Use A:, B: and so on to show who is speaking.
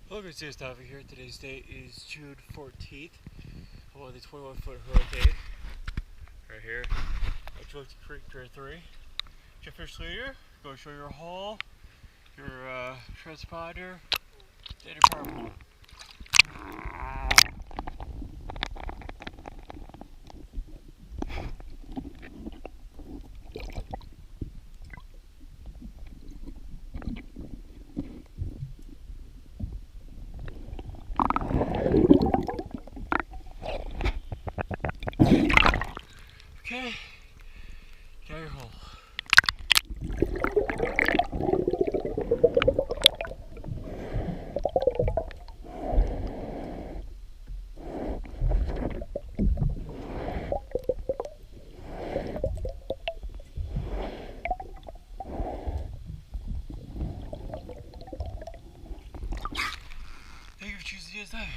A: Hello guys, it's Davi here. Today's date is June 14th. I'm on the 21-foot Hurricane. Right here. I drove to Creek Pier 3. Check fish later. Go show your hull, your transponder, and your power pole. Okay, get out your hole. Thank you for choosing DSI.